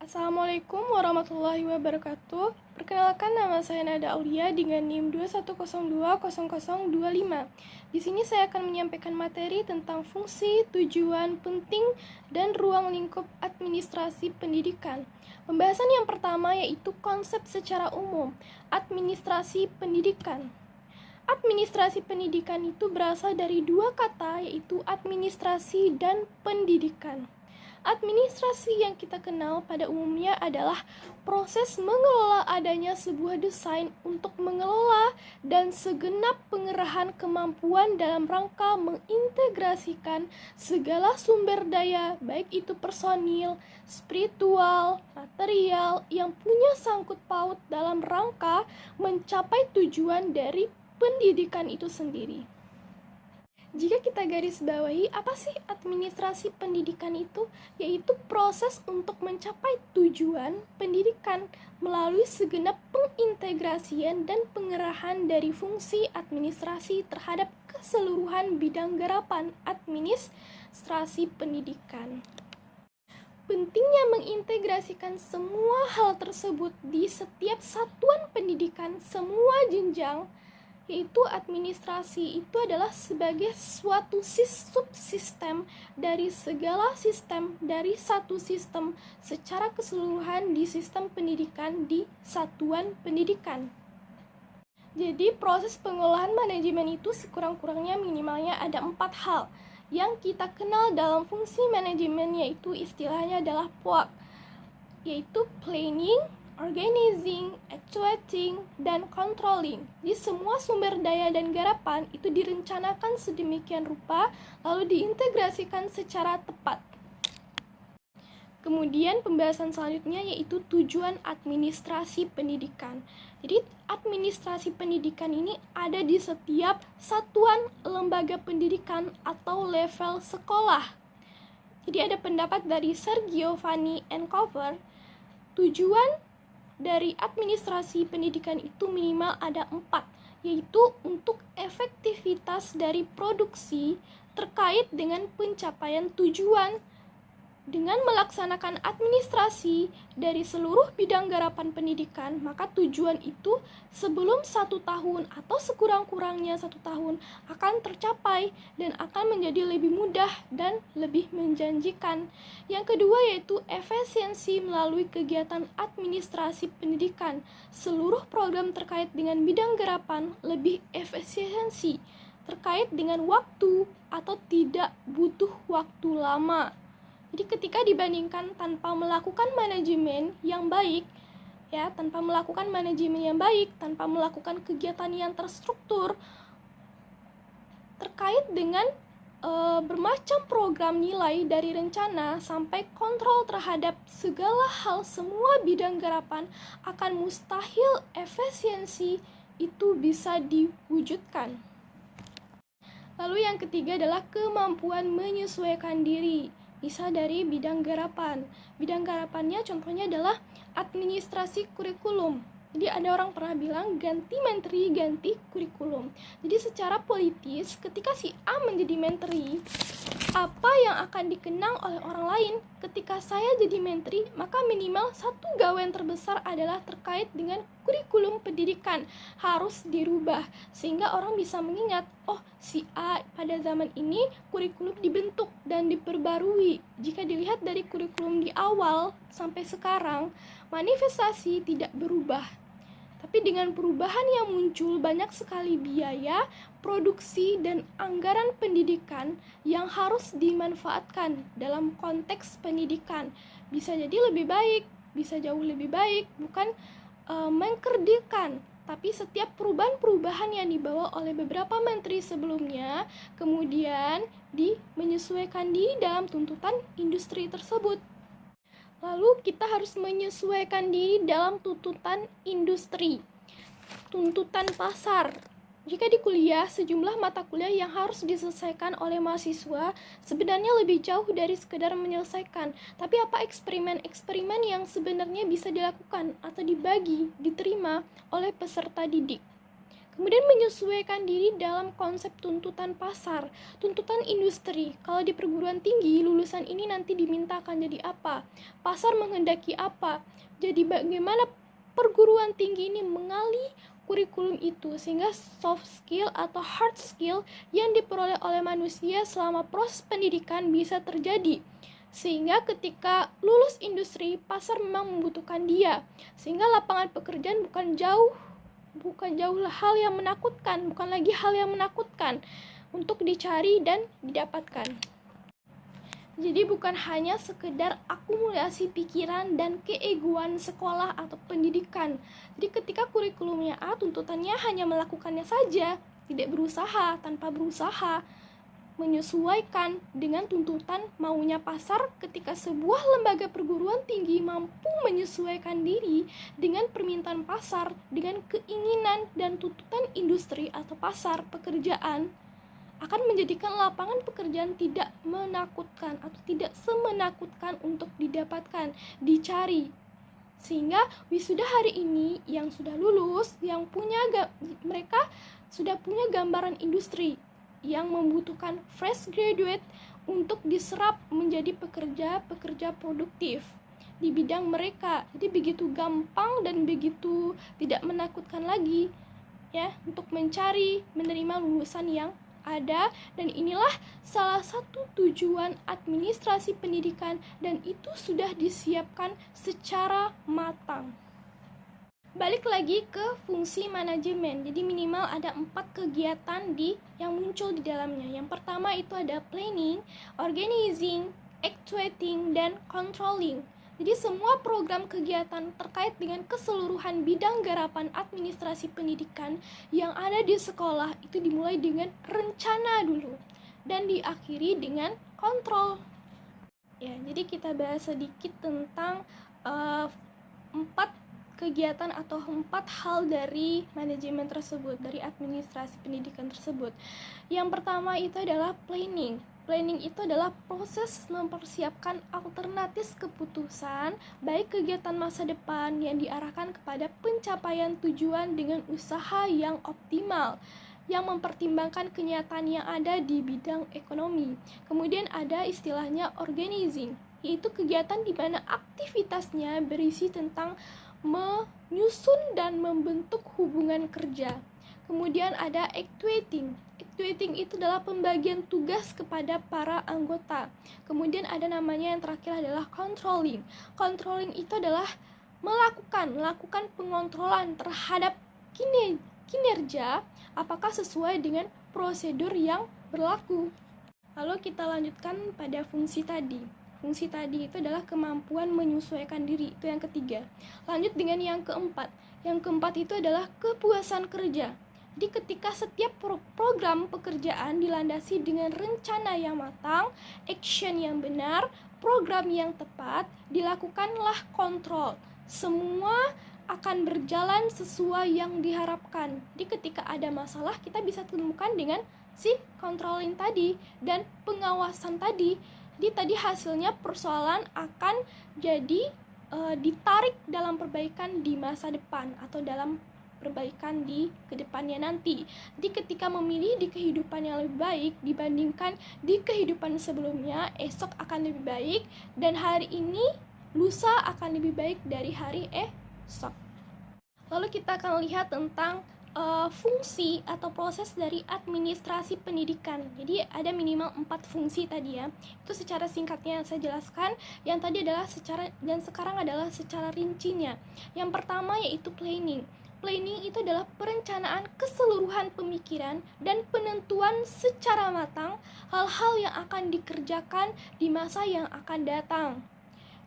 Assalamualaikum warahmatullahi wabarakatuh. Perkenalkan, nama saya Nada Aulia dengan NIM 21020025. Di sini saya akan menyampaikan materi tentang fungsi, tujuan, penting, dan ruang lingkup administrasi pendidikan. Pembahasan yang pertama yaitu konsep secara umum, administrasi pendidikan. Administrasi pendidikan itu berasal dari dua kata, yaitu administrasi dan pendidikan. Administrasi yang kita kenal pada umumnya adalah proses mengelola adanya sebuah desain untuk mengelola dan segenap pengerahan kemampuan dalam rangka mengintegrasikan segala sumber daya, baik itu personil, spiritual, material, yang punya sangkut paut dalam rangka mencapai tujuan dari pendidikan itu sendiri. Jika kita garis bawahi, apa sih administrasi pendidikan itu? Yaitu proses untuk mencapai tujuan pendidikan melalui segenap pengintegrasian dan pengerahan dari fungsi administrasi terhadap keseluruhan bidang garapan administrasi pendidikan. Pentingnya mengintegrasikan semua hal tersebut di setiap satuan pendidikan, semua jenjang, yaitu administrasi itu adalah sebagai suatu subsistem dari segala sistem, dari satu sistem secara keseluruhan di sistem pendidikan di satuan pendidikan. Jadi proses pengolahan manajemen itu sekurang-kurangnya minimalnya ada 4 hal yang kita kenal dalam fungsi manajemen, yaitu istilahnya adalah POAK, yaitu planning, organizing, actuating, dan controlling. Jadi semua sumber daya dan garapan itu direncanakan sedemikian rupa lalu diintegrasikan secara tepat. Kemudian pembahasan selanjutnya yaitu tujuan administrasi pendidikan. Jadi administrasi pendidikan ini ada di setiap satuan lembaga pendidikan atau level sekolah. Jadi ada pendapat dari Sir Giovanni Ancover, tujuan dari administrasi pendidikan itu minimal ada 4, yaitu untuk efektivitas dari produksi terkait dengan pencapaian tujuan. Dengan melaksanakan administrasi dari seluruh bidang garapan pendidikan, maka tujuan itu sebelum 1 tahun atau sekurang-kurangnya 1 tahun akan tercapai dan akan menjadi lebih mudah dan lebih menjanjikan. Yang kedua yaitu efisiensi melalui kegiatan administrasi pendidikan. Seluruh program terkait dengan bidang garapan lebih efisiensi terkait dengan waktu atau tidak butuh waktu lama. Jadi ketika dibandingkan tanpa melakukan manajemen yang baik, tanpa melakukan kegiatan yang terstruktur terkait dengan bermacam program nilai dari rencana sampai kontrol terhadap segala hal, semua bidang garapan, akan mustahil efisiensi itu bisa diwujudkan. Lalu yang ketiga adalah kemampuan menyesuaikan diri. Bisa dari bidang garapan. Bidang garapannya contohnya adalah administrasi kurikulum. Jadi ada orang pernah bilang ganti menteri, ganti kurikulum. Jadi secara politis ketika si A menjadi menteri, apa yang akan dikenang oleh orang lain ketika saya jadi menteri, maka minimal satu gawean terbesar adalah terkait dengan kurikulum pendidikan harus dirubah sehingga orang bisa mengingat, oh si A pada zaman ini kurikulum dibentuk dan diperbarui. Jika dilihat dari kurikulum di awal sampai sekarang, manifestasi tidak berubah. Tapi dengan perubahan yang muncul banyak sekali biaya, produksi, dan anggaran pendidikan yang harus dimanfaatkan dalam konteks pendidikan. Bisa jadi lebih baik, bisa jauh lebih baik, bukan mengkerdilkan. Tapi setiap perubahan-perubahan yang dibawa oleh beberapa menteri sebelumnya, kemudian menyesuaikan diri dalam tuntutan industri tersebut. Lalu kita harus menyesuaikan diri dalam tuntutan industri, tuntutan pasar. Jika di kuliah, sejumlah mata kuliah yang harus diselesaikan oleh mahasiswa sebenarnya lebih jauh dari sekedar menyelesaikan. Tapi apa eksperimen-eksperimen yang sebenarnya bisa dilakukan atau diterima oleh peserta didik? Kemudian menyesuaikan diri dalam konsep tuntutan pasar, tuntutan industri. Kalau di perguruan tinggi, lulusan ini nanti dimintakan jadi apa? Pasar menghendaki apa? Jadi bagaimana perguruan tinggi ini mengali kurikulum itu sehingga soft skill atau hard skill yang diperoleh oleh manusia selama proses pendidikan bisa terjadi. Sehingga ketika lulus industri, pasar memang membutuhkan dia. Sehingga lapangan pekerjaan bukan jauh hal yang menakutkan, bukan lagi hal yang menakutkan untuk dicari dan didapatkan. Jadi bukan hanya sekedar akumulasi pikiran dan keegoan sekolah atau pendidikan. Jadi ketika kurikulumnya A, tuntutannya hanya melakukannya saja, tidak berusaha, tanpa berusaha menyesuaikan dengan tuntutan maunya pasar. Ketika sebuah lembaga perguruan tinggi mampu menyesuaikan diri dengan permintaan pasar, dengan keinginan dan tuntutan industri atau pasar pekerjaan, akan menjadikan lapangan pekerjaan tidak menakutkan atau tidak semenakutkan untuk didapatkan, dicari. Sehingga wisuda hari ini yang sudah lulus, mereka sudah punya gambaran industri yang membutuhkan fresh graduate untuk diserap menjadi pekerja produktif di bidang mereka. Jadi begitu gampang dan begitu tidak menakutkan lagi ya untuk menerima lulusan yang ada, dan inilah salah satu tujuan administrasi pendidikan dan itu sudah disiapkan secara matang. Balik lagi ke fungsi manajemen. Jadi minimal ada 4 kegiatan yang muncul di dalamnya. Yang pertama itu ada planning, organizing, actuating, dan controlling. Jadi semua program kegiatan terkait dengan keseluruhan bidang garapan administrasi pendidikan yang ada di sekolah itu dimulai dengan rencana dulu dan diakhiri dengan kontrol. Ya, jadi kita bahas sedikit tentang 4 kegiatan atau 4 hal dari manajemen tersebut, dari administrasi pendidikan tersebut. Yang pertama itu adalah planning. Planning itu adalah proses mempersiapkan alternatif keputusan, baik kegiatan masa depan yang diarahkan kepada pencapaian tujuan dengan usaha yang optimal, yang mempertimbangkan kenyataan yang ada di bidang ekonomi. Kemudian ada istilahnya organizing, yaitu kegiatan di mana aktivitasnya berisi tentang menyusun dan membentuk hubungan kerja. Kemudian ada actuating. Actuating itu adalah pembagian tugas kepada para anggota. Kemudian ada namanya yang terakhir adalah controlling. Controlling itu adalah melakukan pengontrolan terhadap kinerja apakah sesuai dengan prosedur yang berlaku. Lalu kita lanjutkan pada fungsi tadi. Fungsi tadi itu adalah kemampuan menyesuaikan diri, itu yang ketiga. Lanjut dengan yang keempat. Yang keempat itu adalah kepuasan kerja. Jadi ketika setiap program pekerjaan dilandasi dengan rencana yang matang, action yang benar, program yang tepat, dilakukanlah kontrol. Semua akan berjalan sesuai yang diharapkan. Jadi ketika ada masalah, kita bisa temukan dengan si controlling tadi dan pengawasan tadi. Jadi tadi hasilnya persoalan akan jadi ditarik dalam perbaikan di masa depan atau dalam perbaikan di kedepannya nanti. Jadi ketika memilih di kehidupan yang lebih baik dibandingkan di kehidupan sebelumnya, esok akan lebih baik, dan hari ini lusa akan lebih baik dari hari esok. Lalu kita akan lihat tentang fungsi atau proses dari administrasi pendidikan. Jadi ada minimal 4 fungsi tadi ya. Itu secara singkatnya yang saya jelaskan. Yang tadi adalah sekarang adalah secara rincinya. Yang pertama yaitu planning. Planning itu adalah perencanaan keseluruhan pemikiran dan penentuan secara matang hal-hal yang akan dikerjakan di masa yang akan datang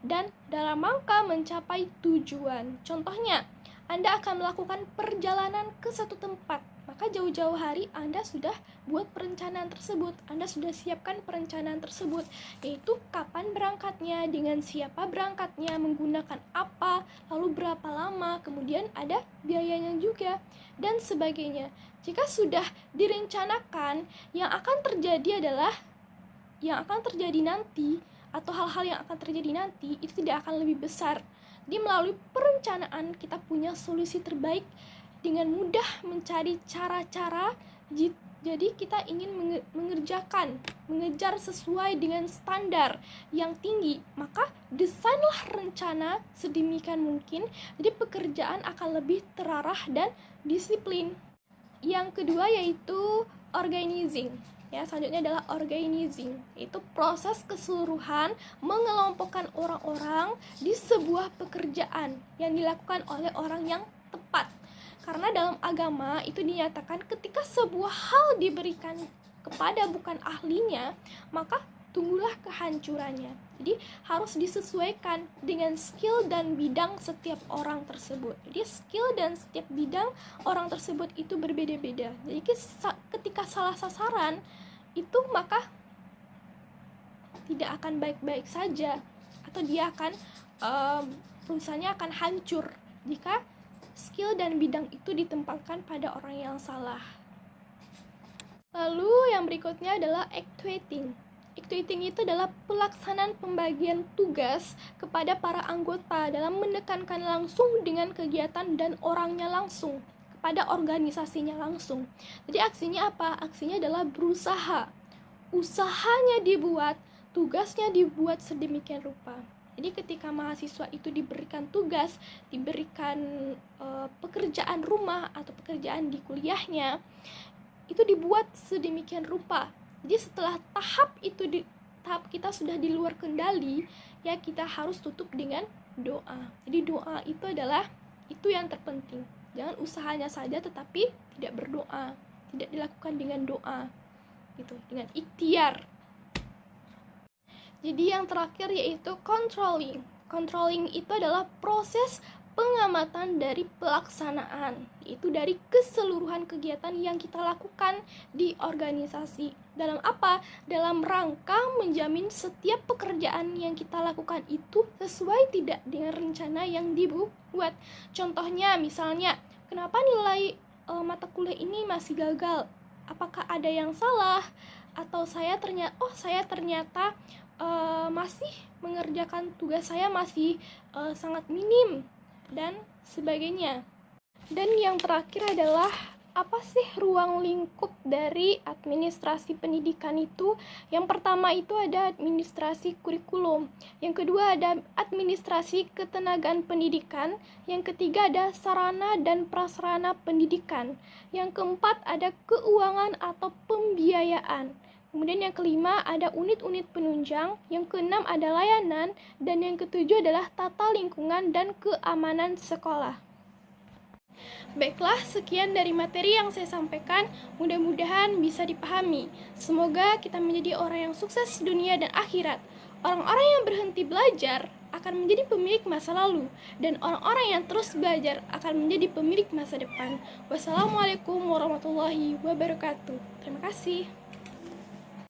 dan dalam rangka mencapai tujuan. Contohnya, Anda akan melakukan perjalanan ke satu tempat, maka jauh-jauh hari Anda sudah buat perencanaan tersebut, Anda sudah siapkan perencanaan tersebut, yaitu kapan berangkatnya, dengan siapa berangkatnya, menggunakan apa, lalu berapa lama, kemudian ada biayanya juga, dan sebagainya. Jika sudah direncanakan, yang akan terjadi nanti, atau hal-hal yang akan terjadi nanti, itu tidak akan lebih besar. Jadi melalui perencanaan kita punya solusi terbaik dengan mudah mencari cara-cara. Jadi kita ingin mengejar sesuai dengan standar yang tinggi, maka desainlah rencana sedemikian mungkin, jadi pekerjaan akan lebih terarah dan disiplin. Yang kedua yaitu organizing. Ya, selanjutnya adalah organizing. Itu proses keseluruhan mengelompokkan orang-orang di sebuah pekerjaan yang dilakukan oleh orang yang tepat. Karena dalam agama itu dinyatakan ketika sebuah hal diberikan kepada bukan ahlinya, maka tunggulah kehancurannya. Jadi harus disesuaikan dengan skill dan bidang setiap orang tersebut. Jadi skill dan setiap bidang orang tersebut itu berbeda-beda. Jadi ketika salah sasaran itu maka tidak akan baik-baik saja, atau dia akan perusahaannya akan hancur jika skill dan bidang itu ditempatkan pada orang yang salah. Lalu yang berikutnya adalah actuating. Actuating itu adalah pelaksanaan pembagian tugas kepada para anggota dalam menekankan langsung dengan kegiatan dan orangnya langsung kepada organisasinya langsung. Jadi aksinya apa? Aksinya adalah berusaha. Usahanya dibuat, tugasnya dibuat sedemikian rupa. Jadi ketika mahasiswa itu diberikan tugas, diberikan pekerjaan rumah atau pekerjaan di kuliahnya, itu dibuat sedemikian rupa. Jadi setelah tahap kita sudah di luar kendali, ya kita harus tutup dengan doa. Jadi doa itu adalah itu yang terpenting. Jangan usahanya saja tetapi tidak berdoa, tidak dilakukan dengan doa, gitu, dengan ikhtiar. Jadi yang terakhir yaitu controlling. Controlling itu adalah proses pengamatan dari pelaksanaan, yaitu dari keseluruhan kegiatan yang kita lakukan di organisasi. Dalam apa? Dalam rangka menjamin setiap pekerjaan yang kita lakukan itu sesuai tidak dengan rencana yang dibuat. Contohnya misalnya, kenapa nilai mata kuliah ini masih gagal? Apakah ada yang salah? Atau saya ternyata masih mengerjakan tugas saya masih sangat minim dan sebagainya. Dan yang terakhir adalah apa sih ruang lingkup dari administrasi pendidikan itu? Yang pertama itu ada administrasi kurikulum, yang kedua ada administrasi ketenagaan pendidikan, yang ketiga ada sarana dan prasarana pendidikan, yang keempat ada keuangan atau pembiayaan. Kemudian yang kelima ada unit-unit penunjang, yang keenam ada layanan, dan yang ketujuh adalah tata lingkungan dan keamanan sekolah. Baiklah, sekian dari materi yang saya sampaikan, mudah-mudahan bisa dipahami. Semoga kita menjadi orang yang sukses di dunia dan akhirat. Orang-orang yang berhenti belajar akan menjadi pemilik masa lalu, dan orang-orang yang terus belajar akan menjadi pemilik masa depan. Wassalamualaikum warahmatullahi wabarakatuh. Terima kasih.